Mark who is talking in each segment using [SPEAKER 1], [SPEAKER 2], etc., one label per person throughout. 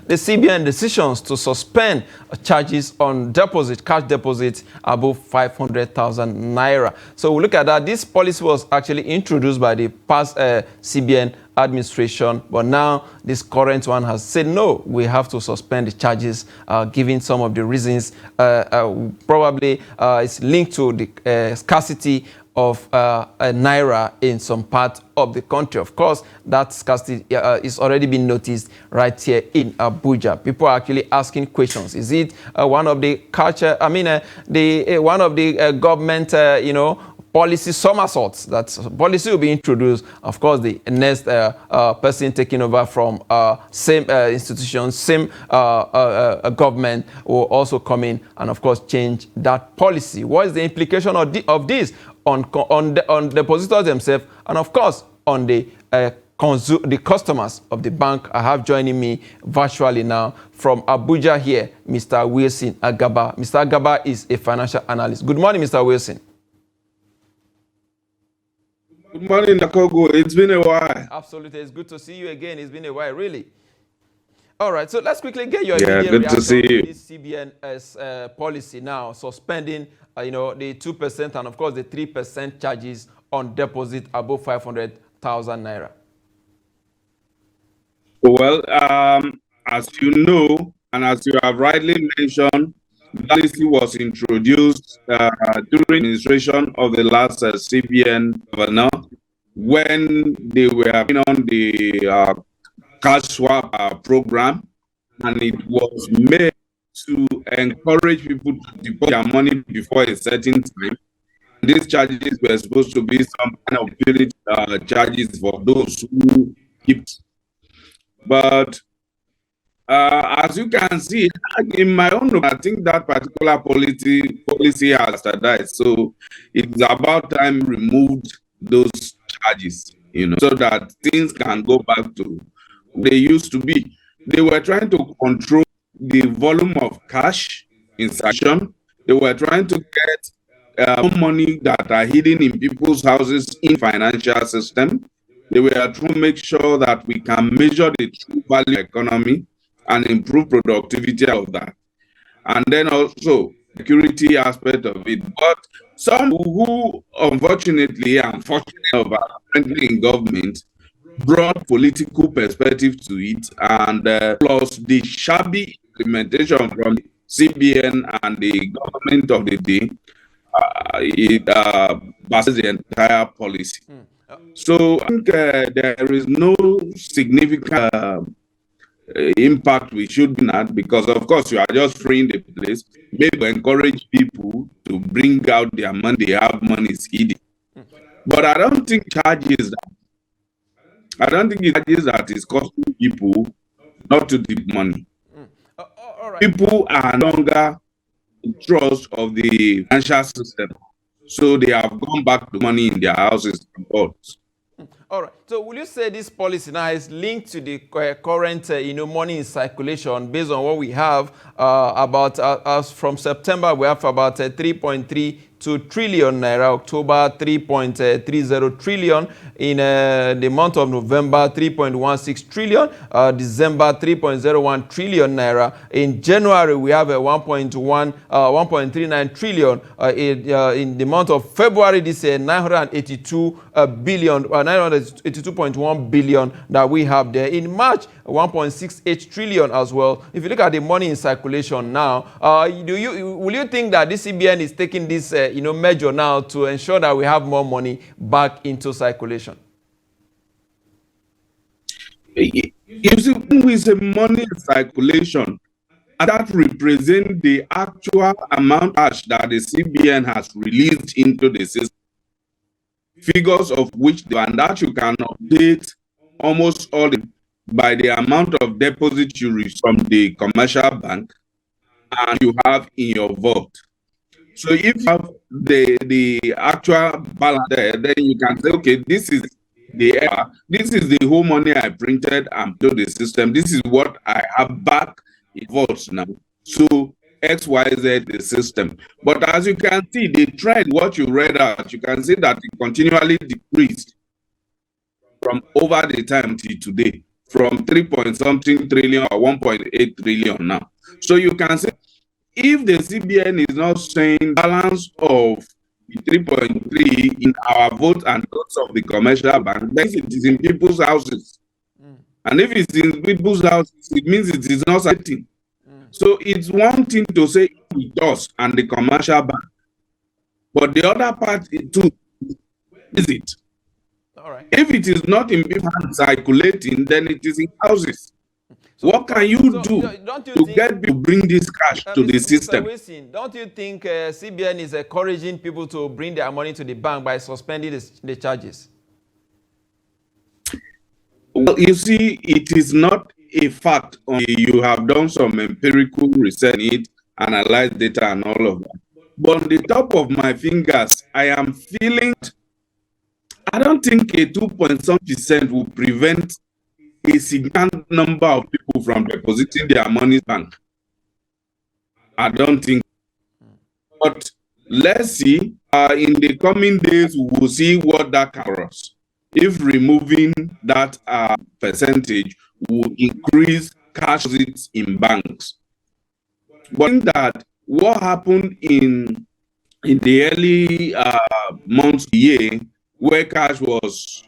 [SPEAKER 1] the CBN decisions to suspend charges on cash deposits above 500,000 naira. So we look at that. This policy was actually introduced by the past CBN administration, but now this current one has said no, we have to suspend the charges, giving some of the reasons. Probably it's linked to the scarcity of a naira in some part of the country. Of course, that scarcity is already been noticed right here in Abuja. People are actually asking questions. Is it one of the culture? I mean, one of the government, policy somersaults? That policy will be introduced. Of course, the next person taking over from same institution, same government will also come in and, of course, change that policy. What is the implication of this on the depositors themselves and, of course, on the customers of the bank? I have joining me virtually now from Abuja here, Mr. Wilson Agaba. Mr. Agaba is a financial analyst. Good morning, Mr. Wilson.
[SPEAKER 2] Good morning, Nakogo. It's been a while.
[SPEAKER 1] Absolutely. It's good to see you again. It's been a while, really. All right, so let's quickly get your
[SPEAKER 2] immediate reaction to
[SPEAKER 1] this CBN policy now, suspending, the 2% and, of course, the 3% charges on deposit above 500,000 naira.
[SPEAKER 2] Well, as you know, and as you have rightly mentioned, the policy was introduced during the administration of the last CBN governor when they were on the cash swap program, and it was made to encourage people to deposit their money before a certain time. These charges were supposed to be some kind of penalty charges for those who keep. But as you can see, in my own opinion, I think that particular policy has died. So it's about time removed those charges, so that things can go back to where they used to be. They were trying to control the volume of cash in circulation. They were trying to get more money that are hidden in people's houses in financial system. They were trying to make sure that we can measure the true value of the economy and improve productivity of that. And then also security aspect of it. But some who unfortunately are currently in government brought political perspective to it, and plus the shabby implementation from CBN and the government of the day, it bases the entire policy. So I think there is no significant impact we should be at, because of course you are just freeing the place. Maybe encourage people to bring out their money. They have money hidden. But I don't think charges that is costing people not to deep money.
[SPEAKER 1] All right.
[SPEAKER 2] People are no longer in trust of the financial system, so they have gone back to money in their houses and boards.
[SPEAKER 1] All right. So will you say this policy now is linked to the current, money in circulation based on what we have about us from September? We have about 3.32 trillion naira, October 3.30 trillion, in the month of November 3.16 trillion, December 3.01 trillion naira. In January we have a 1.39 trillion. In the month of February this year, 982 billion, 982.1 billion that we have there. In March, 1.68 trillion as well. If you look at the money in circulation now, will you think that the CBN is taking this measure now to ensure that we have more money back into circulation?
[SPEAKER 2] You see, when we say money in circulation, that represents the actual amount of cash that the CBN has released into the system. Figures of which, and that you can update almost all by the amount of deposit you receive from the commercial bank and you have in your vault. So if you have the actual balance there, then you can say, okay, this is the whole money I printed and put the system. This is what I have back in vaults now. So XYZ the system. But as you can see, the trend, what you read out, you can see that it continually decreased from over the time till today. from 3 point something trillion or 1.8 trillion now. So you can say if the CBN is not saying balance of the 3.3 in our votes and votes of the commercial bank, then it is in people's houses. And if it's in people's houses, it means it is not certain. So it's one thing to say with us and the commercial bank, but the other part too is it.
[SPEAKER 1] All right.
[SPEAKER 2] If it is not in people's hands circulating, then it is in houses. So what can you do to get people to bring this cash to the system?
[SPEAKER 1] Mr. Wilson, don't you think CBN is encouraging people to bring their money to the bank by suspending the charges?
[SPEAKER 2] Well, you see, it is not a fact. You have done some empirical research in it, analyzed data and all of that. But on the top of my fingers, I am feeling, I don't think a 2% will prevent a significant number of people from depositing their money in the bank. I don't think. But let's see. In the coming days, we will see what that covers. If removing that percentage will increase cash deposits in banks. But I think that what happened in the early months of the year, where cash was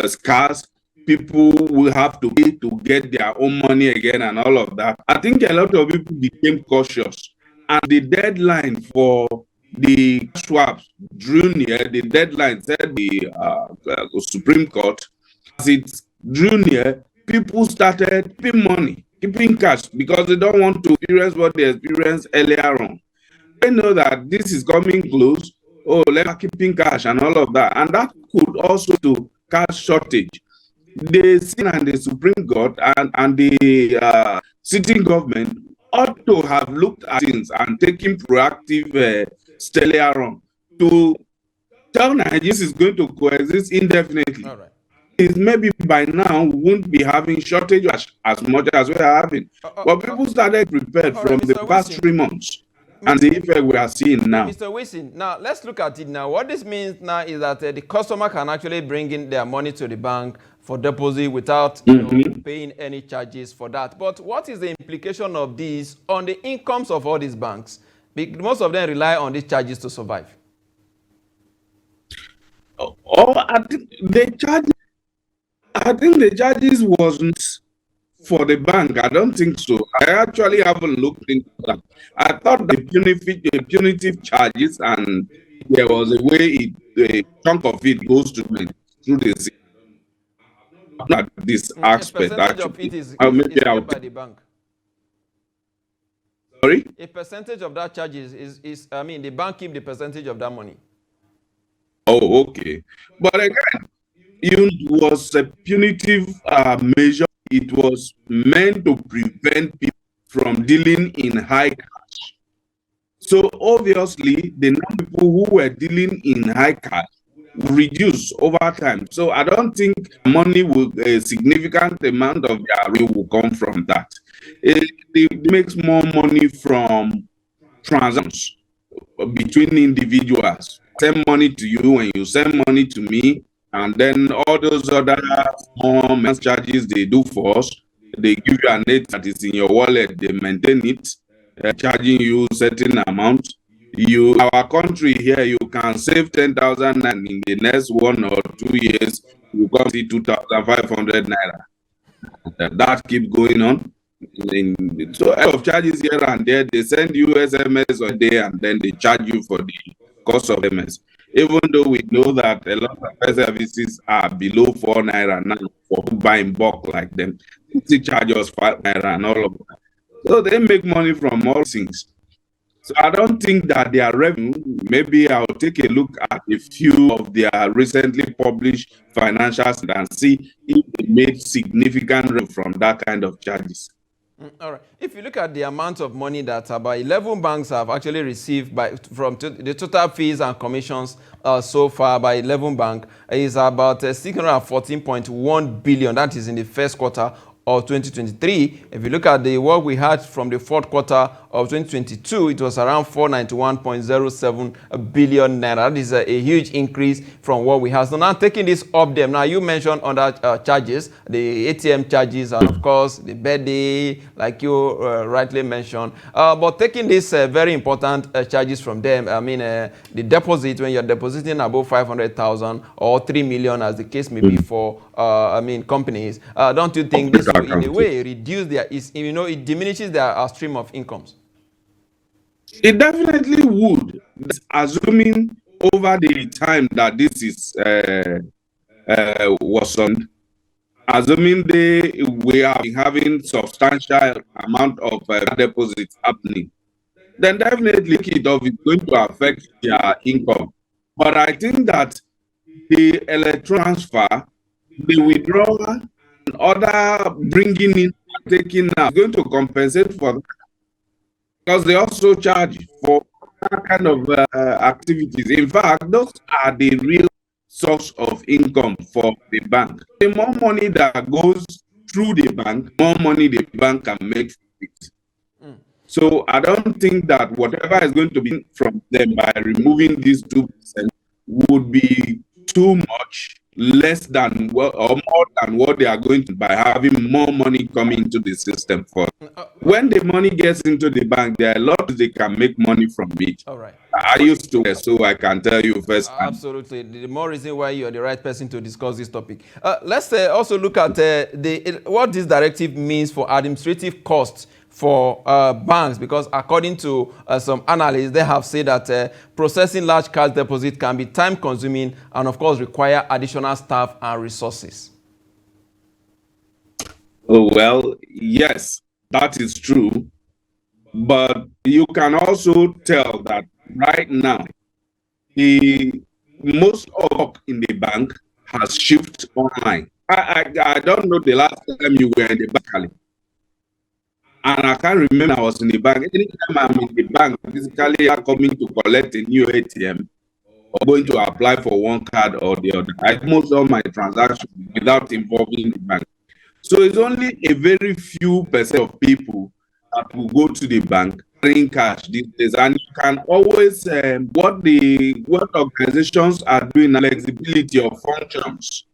[SPEAKER 2] scarce, people will have to pay to get their own money again and all of that. I think a lot of people became cautious. And the deadline for the swaps drew near. The deadline said the Supreme Court, as it drew near, people started keeping money, keeping cash, because they don't want to experience what they experienced earlier on. They know that this is coming close. Oh, let's keeping cash and all of that. And that could also to cash shortage. The Senate and the Supreme Court and the sitting government ought to have looked at things and taken proactive steps earlier on to tell Nigerians is going to coexist indefinitely. All right. Is maybe by now we won't be having shortage as much as we are having. But people started prepared from the past 3 months. And the effect we are seeing now.
[SPEAKER 1] Mr. Wilson, now let's look at it now. What this means now is that the customer can actually bring in their money to the bank for deposit without paying any charges for that. But what is the implication of this on the incomes of all these banks? Because most of them rely on these charges to survive.
[SPEAKER 2] I think the charges wasn't for the bank. I don't think so. I actually haven't looked into that. I thought the punitive charges, and there was a way a chunk of it goes through the system. Not this aspect actually.
[SPEAKER 1] Of it is by the bank.
[SPEAKER 2] Sorry?
[SPEAKER 1] A percentage of that charges is I mean, the bank keep the percentage of that money.
[SPEAKER 2] Oh, okay. But again, it was a punitive measure. It was meant to prevent people from dealing in high cash. So obviously, the number of people who were dealing in high cash reduce over time. So I don't think money will, a significant amount of their revenue will come from that. It makes more money from transactions between individuals. Send money to you and you send money to me, and then all those other small charges they do for us, they give you a net that is in your wallet, they maintain it, charging you certain amount. Our country here, you can save 10,000 and in the next 1 or 2 years, you can see 2,500 naira. That keeps going on. So a lot of charges here and there, they send you SMS a day and then they charge you for the cost of SMS. Even though we know that a lot of services are below 4 naira now for buying bulk like them, they charge us 5 naira and all of that. So they make money from all things. So I don't think that their revenue, maybe I'll take a look at a few of their recently published financials and see if they made significant revenue from that kind of charges.
[SPEAKER 1] All right. If you look at the amount of money that about 11 banks have actually received from the total fees and commissions so far by 11 banks is about 614.1 billion. That is in the first quarter of 2023. If you look at the work we had from the fourth quarter of 2022, it was around 491.07 billion naira. That is a huge increase from what we have. So now taking this up them, now you mentioned other charges, the ATM charges, and of course the birthday, like you rightly mentioned. But taking these very important charges from them, I mean, the deposit, when you're depositing above 500,000 or 3 million, as the case may be for, I mean, companies, don't you think this will, in a way, reduce their, it diminishes their stream of incomes?
[SPEAKER 2] It definitely would, assuming over the time that this is was on, assuming we are having substantial amount of deposits happening, then definitely it is going to affect their income. But I think that the electronic transfer, the withdrawal, and other bringing in, taking out, is going to compensate for that, because they also charge for that kind of activities. In fact, those are the real source of income for the bank. The more money that goes through the bank, more money the bank can make from it. So I don't think that whatever is going to be from them by removing these 2% would be too much less than or more than what they are going to by having more money coming into the system for. When the money gets into the bank, there are a lot they can make money from it.
[SPEAKER 1] All right.
[SPEAKER 2] I used to, so I can tell you first.
[SPEAKER 1] Absolutely. The more reason why you're the right person to discuss this topic. Let's also look at what this directive means for administrative costs for banks, because according to some analysts, they have said that processing large cash deposits can be time consuming and of course require additional staff and resources.
[SPEAKER 2] Oh, well, yes, that is true. But you can also tell that right now, the most work in the bank has shifted online. I don't know the last time you were in the bank, and I can't remember I was in the bank. Anytime I'm in the bank, physically I'm coming to collect a new ATM or going to apply for one card or the other. I do most of my transactions without involving the bank. So it's only a very few percent of people that will go to the bank carrying cash these days, and you can always what organizations are doing, flexibility of functions.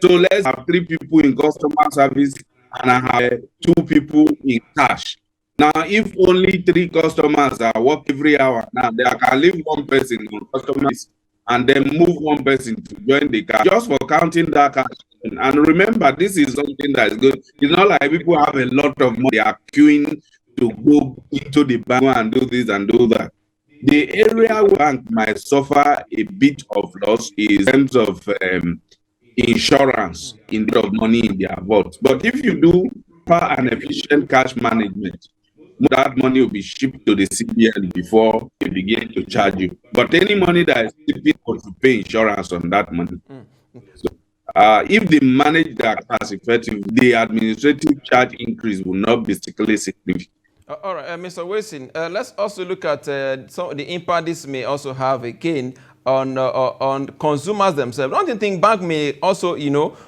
[SPEAKER 2] So let's have 3 people in customer service and I have 2 people in cash. Now, if only 3 customers are work every hour, now they can leave 1 person on customers and then move 1 person to join the cash just for counting that cash. And remember, this is something that is good. It's not like people have a lot of money, they are queuing to go into the bank and do this and do that. The area where bank might suffer a bit of loss is in terms of insurance in terms of money in their vault. But if you do proper and efficient cash management, that money will be shipped to the CBN before they begin to charge you. But any money that is typical to pay insurance on that money. So, if they manage that as effective, the administrative charge increase will not be particularly significant.
[SPEAKER 1] All right, Mr. Wilson, let's also look at some of the impact this may also have again on consumers themselves. Don't you think bank may also,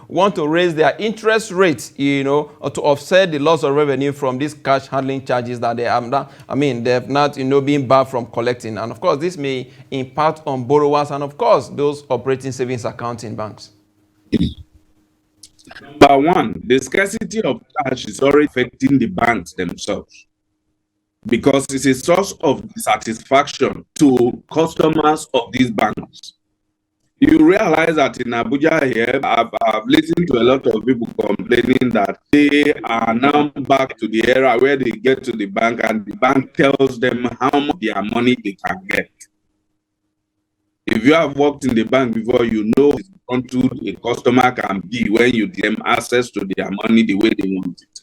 [SPEAKER 1] want to raise their interest rates, to offset the loss of revenue from these cash handling charges that they have not, they have not, been barred from collecting. And of course, this may impact on borrowers and of course, those operating savings accounts in banks.
[SPEAKER 2] Number one, the scarcity of cash is already affecting the banks themselves, because it's a source of dissatisfaction to customers of these banks. You realize that in Abuja here, I've listened to a lot of people complaining that they are now back to the era where they get to the bank and the bank tells them how much their money they can get. If you have worked in the bank before, you know how a customer can be when you give them access to their money the way they want it.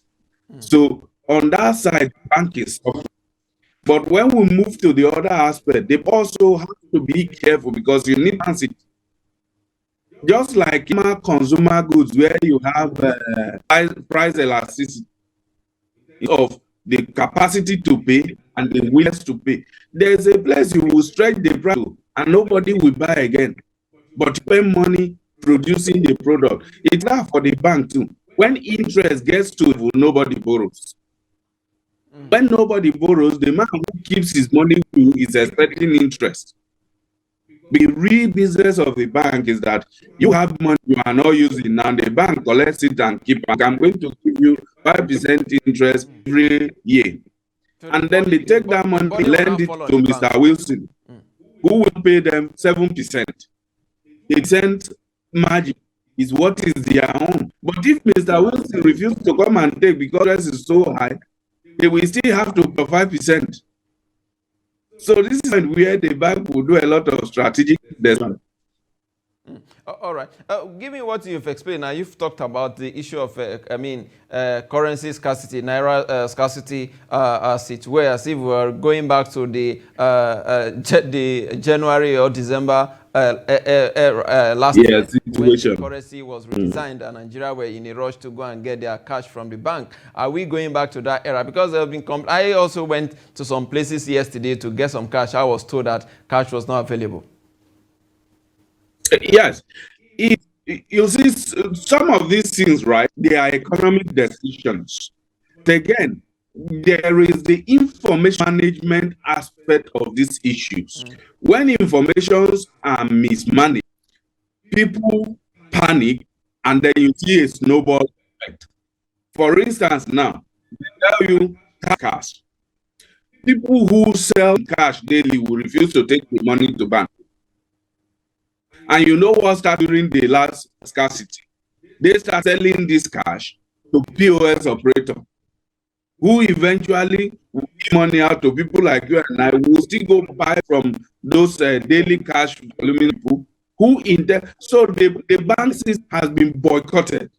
[SPEAKER 2] So on that side, the bank is suffering. But when we move to the other aspect, they also have to be careful because you need transit. Just like consumer goods, where you have price elasticity of the capacity to pay and the willingness to pay. There's a place you will stretch the price and nobody will buy again. But you spend money producing the product. It's that for the bank too. When interest gets to, nobody borrows. When nobody borrows, the man who keeps his money is expecting interest. The real business of the bank is that you have money you are not using, and the bank collects it and keep. I'm going to give you 5% interest every year.
[SPEAKER 1] So
[SPEAKER 2] And then they take that money, lend it to Mr. Wilson, who will pay them 7%. 8% margin is what is their own. But if Mr. Wilson refuses to come and take because interest is so high, they will still have to pay 5%. So this is where the bank will do a lot of strategic investment.
[SPEAKER 1] All right. Give me what you've explained. Now, you've talked about the issue of, currency scarcity, naira scarcity, as it were, as if we were going back to the January or December last year, when the currency was redesigned and Nigeria were in a rush to go and get their cash from the bank. Are we going back to that era? Because there have been I also went to some places yesterday to get some cash. I was told that cash was not available.
[SPEAKER 2] Yes. You see, some of these things, right, they are economic decisions. Again, there is the information management aspect of these issues. When informations are mismanaged, people panic, and then you see a snowball effect. For instance, now, they tell you cash. People who sell cash daily will refuse to take the money to bank. And you know what started during the last scarcity? They start selling this cash to POS operator, who eventually will give money out to people like you and I, will still go buy from those daily cash people who so the bank system has been boycotted.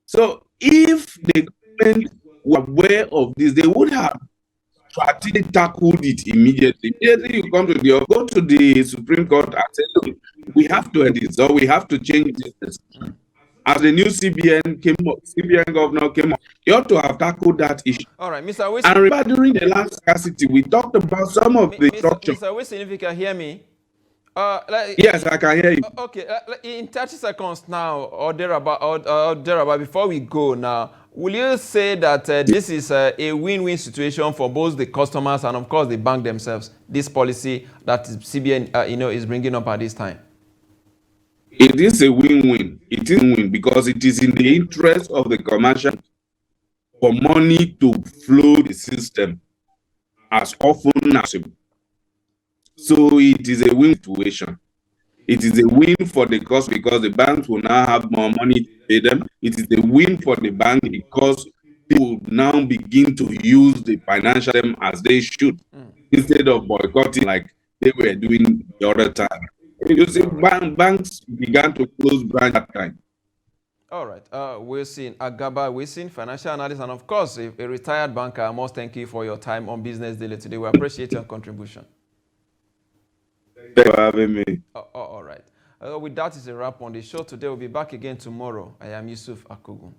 [SPEAKER 2] So if the government were aware of this, they would have strategically tackled it immediately. Immediately you go to the Supreme Court and say, look, we have to end this, or we have to change this. As the new CBN governor came up, he ought to have tackled that issue.
[SPEAKER 1] All right, Mr. Wilson.
[SPEAKER 2] And remember, during the last scarcity, we talked about some of the structure.
[SPEAKER 1] Mr. Wilson, if you can hear me.
[SPEAKER 2] Yes, I can hear you.
[SPEAKER 1] Okay, in 30 seconds now, or thereabout, before we go now, will you say that this is a win-win situation for both the customers and, of course, the bank themselves, this policy that CBN is bringing up at this time?
[SPEAKER 2] It is a win-win. It is a win because it is in the interest of the commercial for money to flow the system as often as possible. So it is a win situation. It is a win for the cost because the banks will now have more money to pay them. It is a win for the bank because people now begin to use the financial system as they should, instead of boycotting like they were doing the other time. You see, banks began to close branch at that time.
[SPEAKER 1] All right. Wilson Agaba Wilson, financial analyst, and of course, a retired banker. I must thank you for your time on Business Daily today. We appreciate your contribution.
[SPEAKER 2] Thank you for having me.
[SPEAKER 1] All right. With that, is a wrap on the show today. We'll be back again tomorrow. I am Yusuf Akugun.